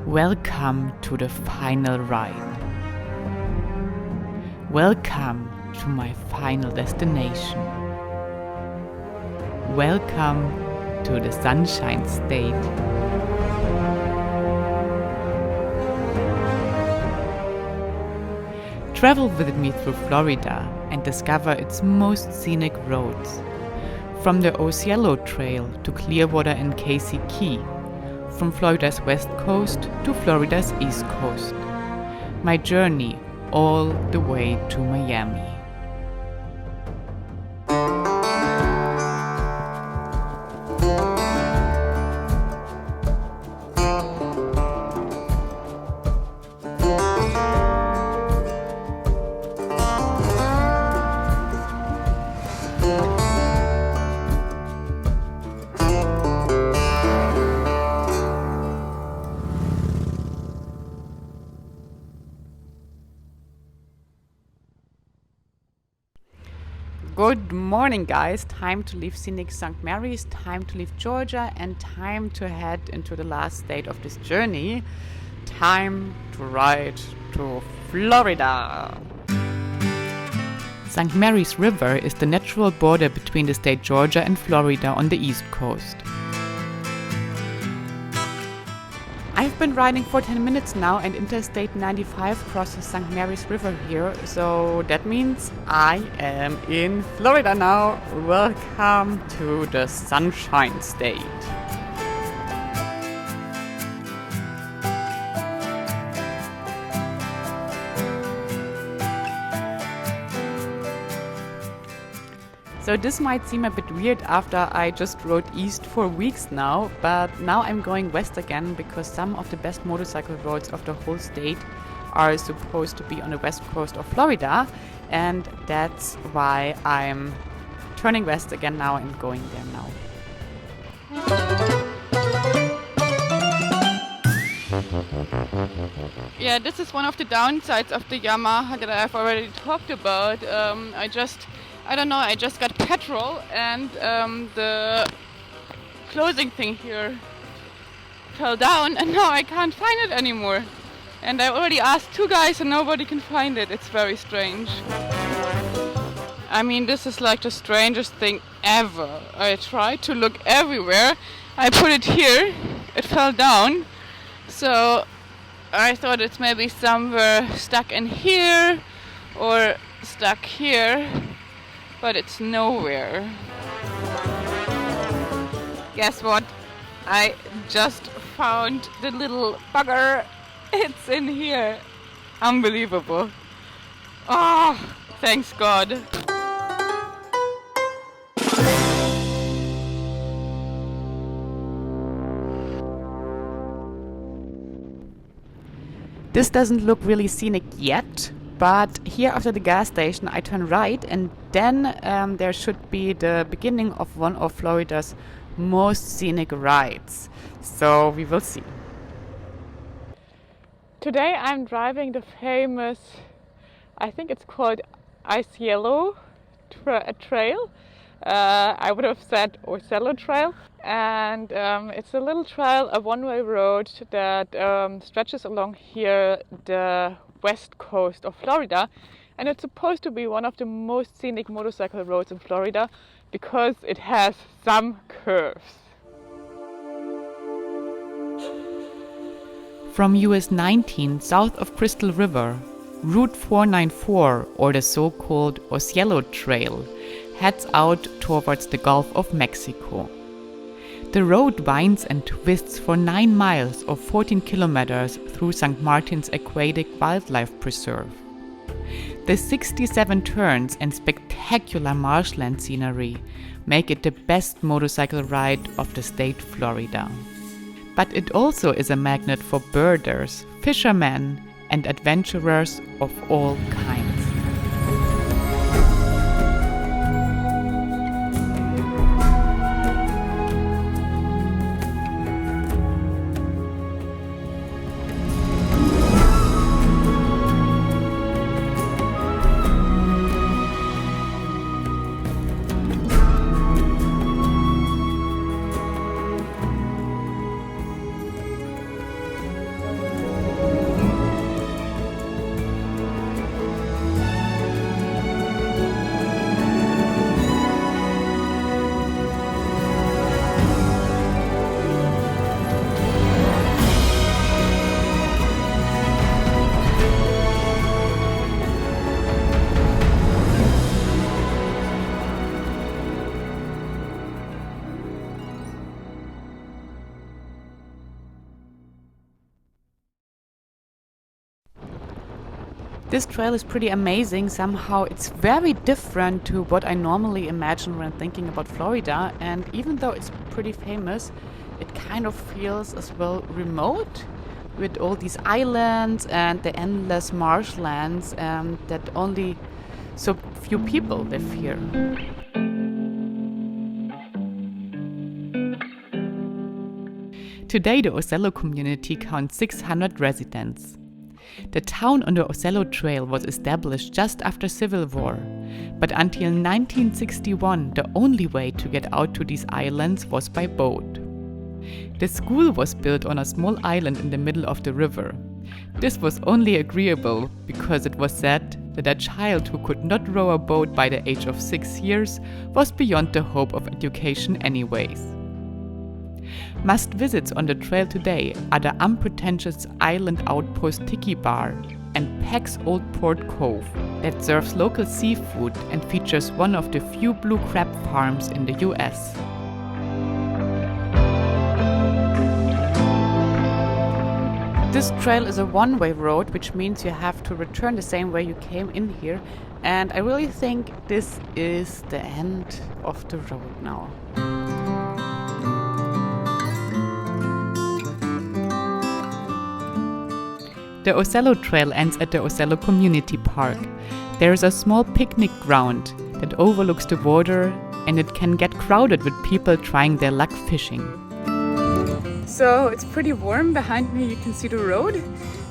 Welcome to the final ride. Welcome to my final destination. Welcome to the Sunshine State. Travel with me through Florida and discover its most scenic roads. From the Ozello Trail to Clearwater and Casey Key. From Florida's west coast to Florida's east coast. My journey all the way to Miami. Good morning, guys. Time to leave scenic St. Mary's, time to leave Georgia, and time to head into the last state of this journey. Time to ride to Florida. St. Mary's River is the natural border between the state Georgia and Florida on the east coast. I've been riding for 10 minutes now and Interstate 95 crosses St. Mary's River here, so that means I am in Florida now. Welcome to the Sunshine State. So this might seem a bit weird after I just rode east for weeks now, but now I'm going west again because some of the best motorcycle roads of the whole state are supposed to be on the west coast of Florida, and that's why I'm turning west again now and going there now. Yeah, this is one of the downsides of the Yamaha that I've already talked about. I just got petrol and the closing thing here fell down and now I can't find it anymore. And I already asked 2 guys and nobody can find it. It's very strange. I mean, this is like the strangest thing ever. I tried to look everywhere. I put it here, it fell down. So I thought it's maybe somewhere stuck in here or stuck here. But it's nowhere. Guess what? I just found the little bugger. It's in here. Unbelievable. Oh, thanks God. This doesn't look really scenic yet. But here after the gas station I turn right and then there should be the beginning of one of Florida's most scenic rides. So we will see. Today I'm driving the famous, I think it's called Ozello Trail. I would have said Ozello Trail. And it's a little trail, a one-way road that stretches along here the west coast of Florida, and it's supposed to be one of the most scenic motorcycle roads in Florida because it has some curves. From US 19 south of Crystal River, Route 494, or the so-called Ozello Trail, heads out towards the Gulf of Mexico. The road winds and twists for 9 miles or 14 kilometers through St. Martin's Aquatic Wildlife Preserve. The 67 turns and spectacular marshland scenery make it the best motorcycle ride of the state Florida. But it also is a magnet for birders, fishermen, and adventurers of all kinds. This trail is pretty amazing. Somehow it's very different to what I normally imagine when thinking about Florida, and even though it's pretty famous, it kind of feels as well remote with all these islands and the endless marshlands, and that only so few people live here. Today the Ozello community counts 600 residents. The town on the Ozello Trail was established just after Civil War, but until 1961 the only way to get out to these islands was by boat. The school was built on a small island in the middle of the river. This was only agreeable because it was said that a child who could not row a boat by the age of 6 years was beyond the hope of education anyways. Must visits on the trail today are the unpretentious island outpost Tiki Bar and Peck's Old Port Cove that serves local seafood and features one of the few blue crab farms in the US. This trail is a one-way road, which means you have to return the same way you came in here, and I really think this is the end of the road now. The Ozello Trail ends at the Ozello Community Park. There is a small picnic ground that overlooks the water, and it can get crowded with people trying their luck fishing. So it's pretty warm. Behind me you can see the road,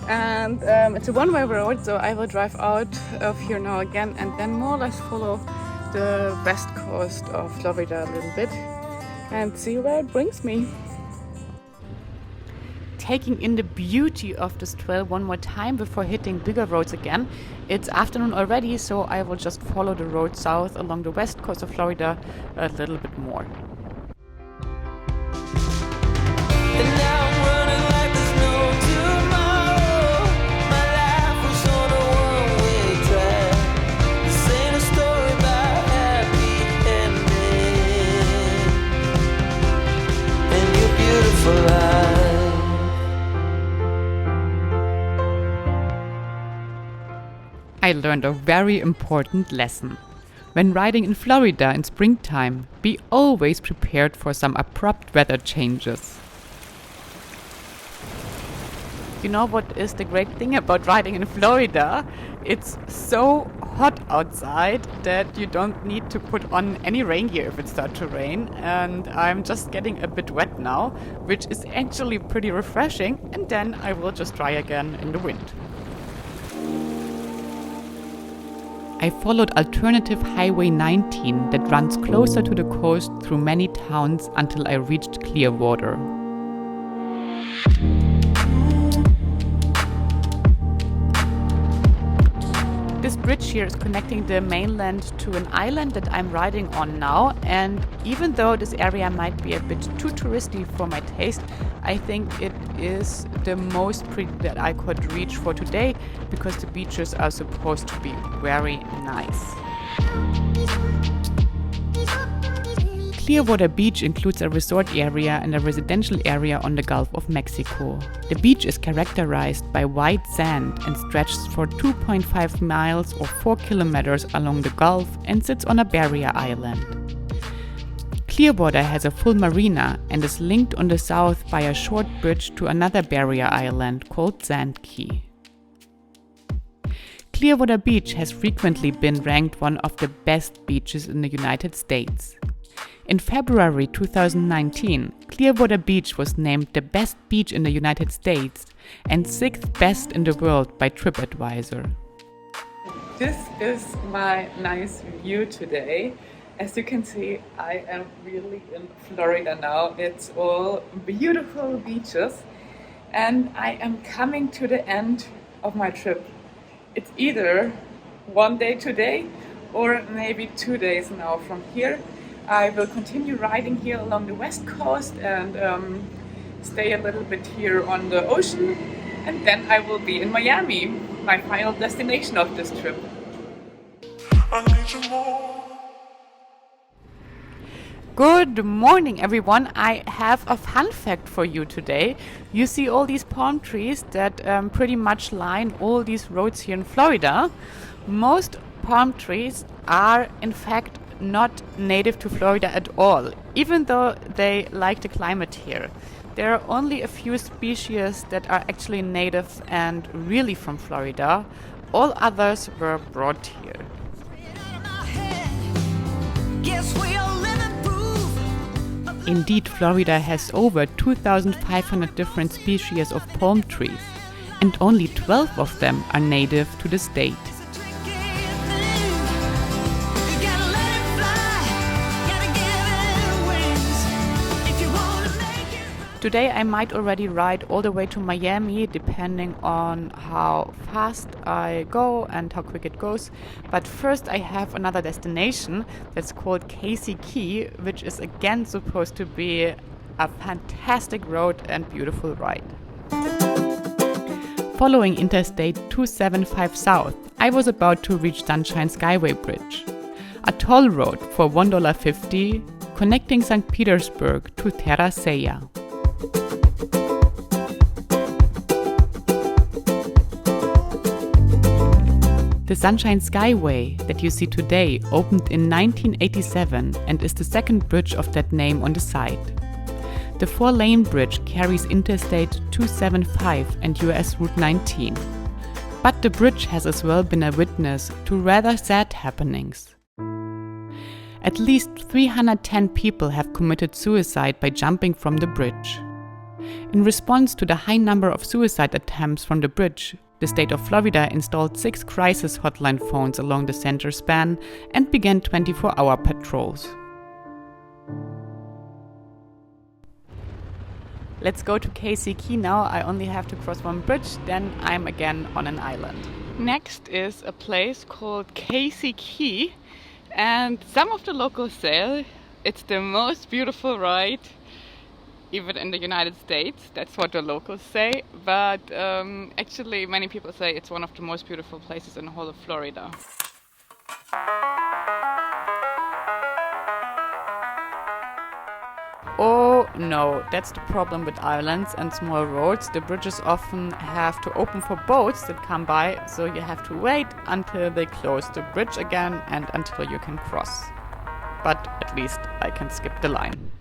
and it's a one-way road, so I will drive out of here now again and then more or less follow the west coast of Florida a little bit and see where it brings me. Taking in the beauty of this trail one more time before hitting bigger roads again. It's afternoon already, so I will just follow the road south along the west coast of Florida a little bit more. I learned a very important lesson. When riding in Florida in springtime, be always prepared for some abrupt weather changes. You know what is the great thing about riding in Florida? It's so hot outside that you don't need to put on any rain gear if it starts to rain, and I'm just getting a bit wet now, which is actually pretty refreshing, and then I will just dry again in the wind. I followed alternative Highway 19 that runs closer to the coast through many towns until I reached Clearwater. This bridge here is connecting the mainland to an island that I'm riding on now, and even though this area might be a bit too touristy for my taste, I think it is the most pretty that I could reach for today because the beaches are supposed to be very nice. Clearwater Beach includes a resort area and a residential area on the Gulf of Mexico. The beach is characterized by white sand and stretches for 2.5 miles or 4 kilometers along the Gulf and sits on a barrier island. Clearwater has a full marina and is linked on the south by a short bridge to another barrier island called Sand Key. Clearwater Beach has frequently been ranked one of the best beaches in the United States. In February 2019, Clearwater Beach was named the best beach in the United States and 6th best in the world by TripAdvisor. This is my nice view today. As you can see, I am really in Florida now. It's all beautiful beaches, and I am coming to the end of my trip. It's either one day today or maybe 2 days now from here. I will continue riding here along the west coast and stay a little bit here on the ocean, and then I will be in Miami, my final destination of this trip. Good morning, everyone. I have a fun fact for you today. You see all these palm trees that pretty much line all these roads here in Florida. Most palm trees are in fact not native to Florida at all, even though they like the climate here. There are only a few species that are actually native and really from Florida. All others were brought here. Indeed, Florida has over 2,500 different species of palm trees, and only 12 of them are native to the state. Today I might already ride all the way to Miami, depending on how fast I go and how quick it goes. But first I have another destination that's called Casey Key, which is again supposed to be a fantastic road and beautiful ride. Following Interstate 275 South, I was about to reach Sunshine Skyway Bridge, a toll road for $1.50 connecting St. Petersburg to Terra Ceia. The Sunshine Skyway that you see today opened in 1987 and is the second bridge of that name on the site. The 4-lane bridge carries Interstate 275 and US Route 19. But the bridge has as well been a witness to rather sad happenings. At least 310 people have committed suicide by jumping from the bridge. In response to the high number of suicide attempts from the bridge, the state of Florida installed 6 crisis hotline phones along the center span and began 24-hour patrols. Let's go to Casey Key now. I only have to cross one bridge, then I'm again on an island. Next is a place called Casey Key, and some of the locals say it's the most beautiful ride even in the United States. That's what the locals say, but actually many people say it's one of the most beautiful places in the whole of Florida. Oh no, that's the problem with islands and small roads. The bridges often have to open for boats that come by, so you have to wait until they close the bridge again and until you can cross. But at least I can skip the line.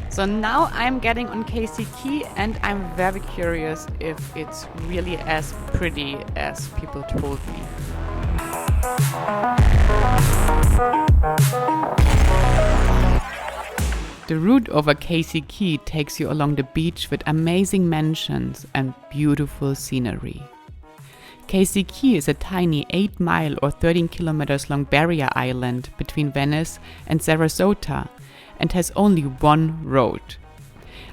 So now I'm getting on Casey Key and I'm very curious if it's really as pretty as people told me. The route over Casey Key takes you along the beach with amazing mansions and beautiful scenery. Casey Key is a tiny 8-mile or 13 kilometers long barrier island between Venice and Sarasota and has only one road,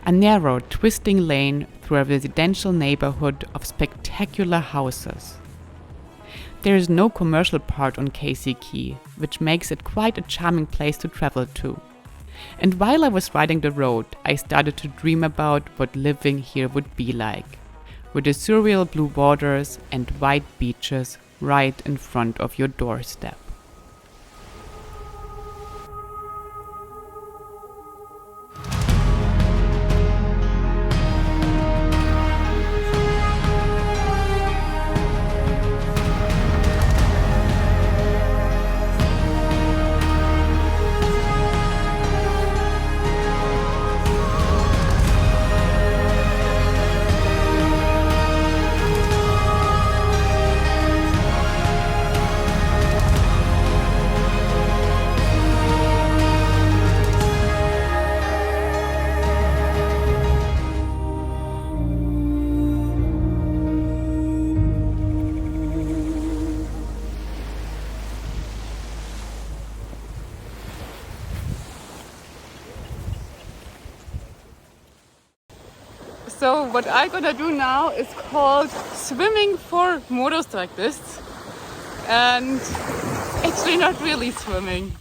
a narrow, twisting lane through a residential neighborhood of spectacular houses. There is no commercial part on Casey Key, which makes it quite a charming place to travel to. And while I was riding the road, I started to dream about what living here would be like, with the surreal blue waters and white beaches right in front of your doorstep. So what I'm gonna do now is called swimming for motorcyclists, and actually not really swimming.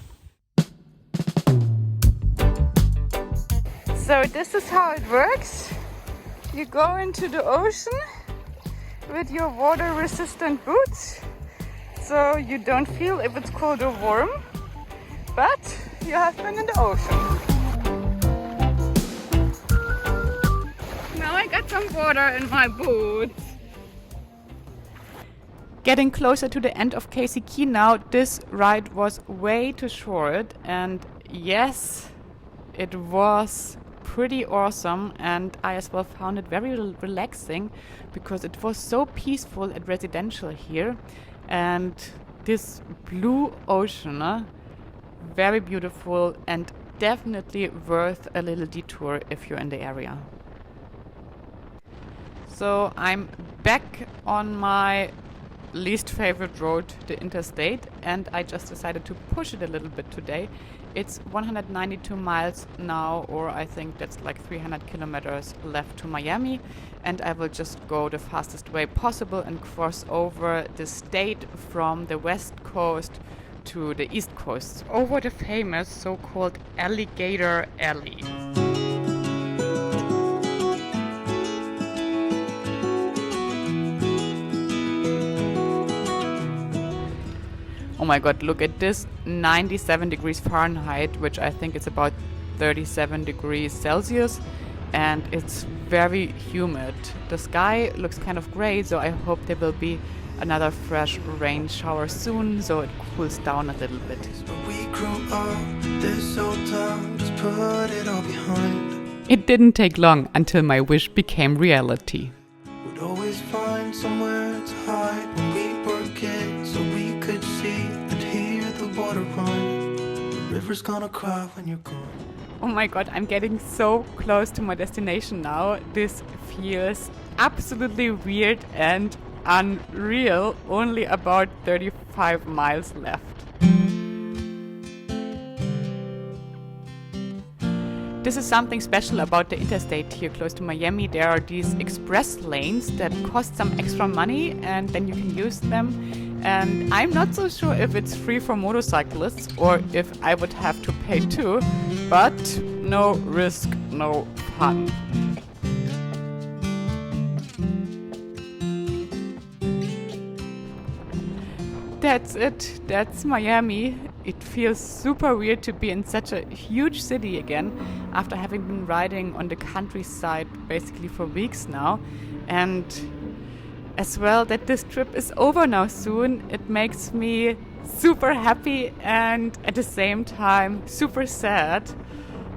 So this is how it works. You go into the ocean with your water resistant boots. It's so you don't feel if it's cold or warm, but you have been in the ocean. Now I got some water in my boots. Getting closer to the end of Casey Key now, this ride was way too short, and yes, it was pretty awesome, and I as well found it very relaxing because it was so peaceful and residential here, and this blue ocean, very beautiful and definitely worth a little detour if you're in the area. So I'm back on my least favorite road, the interstate, and I just decided to push it a little bit today. It's 192 miles now, or I think that's like 300 kilometers left to Miami, and I will just go the fastest way possible and cross over the state from the west coast to the east coast, over the famous so-called Alligator Alley. Oh my god, look at this, 97 degrees Fahrenheit, which I think is about 37 degrees Celsius, and it's very humid. The sky looks kind of gray, so I hope there will be another fresh rain shower soon, so it cools down a little bit. We grew up, this old town, just put it all behind. It didn't take long until my wish became reality. We'd always find somewhere to hide when we were kids, so we could see and hear the water run. The river's gonna cry when you're gone. Oh my god, I'm getting so close to my destination now. This feels absolutely weird and unreal. Only about 35 miles left. This is something special about the interstate here close to Miami. There are these express lanes that cost some extra money, and then you can use them. And I'm not so sure if it's free for motorcyclists or if I would have to pay too, but no risk, no fun. That's it. That's Miami. It feels super weird to be in such a huge city again after having been riding on the countryside basically for weeks now. And as well that this trip is over now soon. It makes me super happy and at the same time super sad,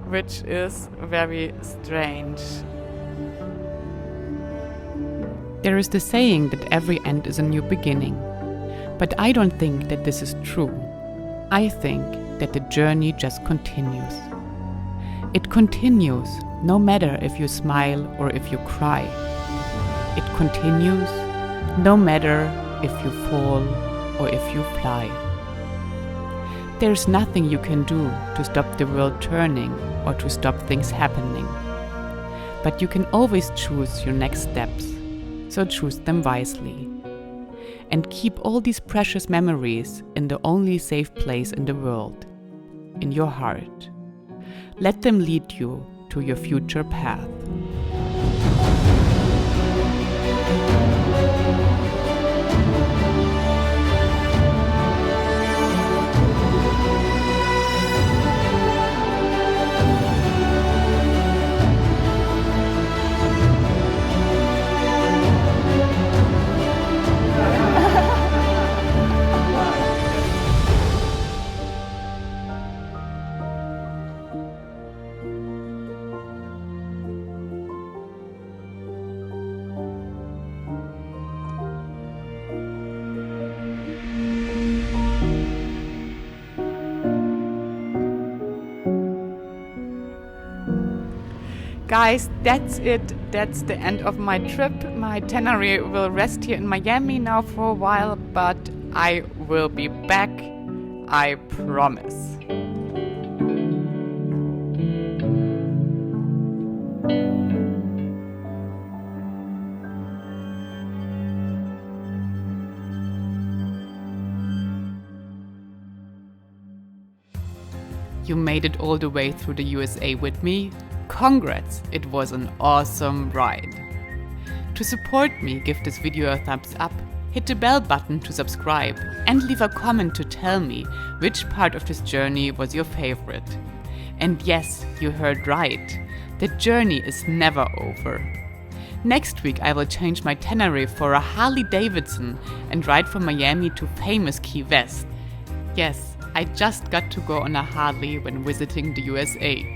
which is very strange. There is the saying that every end is a new beginning. But I don't think that this is true. I think that the journey just continues. It continues no matter if you smile or if you cry. It continues no matter if you fall or if you fly. There's nothing you can do to stop the world turning or to stop things happening. But you can always choose your next steps, so choose them wisely. And keep all these precious memories in the only safe place in the world, in your heart. Let them lead you to your future path. Guys, that's it. That's the end of my trip. My itinerary will rest here in Miami now for a while, but I will be back. I promise. You made it all the way through the USA with me. Congrats, it was an awesome ride. To support me, give this video a thumbs up, hit the bell button to subscribe, and leave a comment to tell me which part of this journey was your favorite. And yes, you heard right, the journey is never over. Next week I will change my itinerary for a Harley Davidson and ride from Miami to famous Key West. Yes, I just got to go on a Harley when visiting the USA.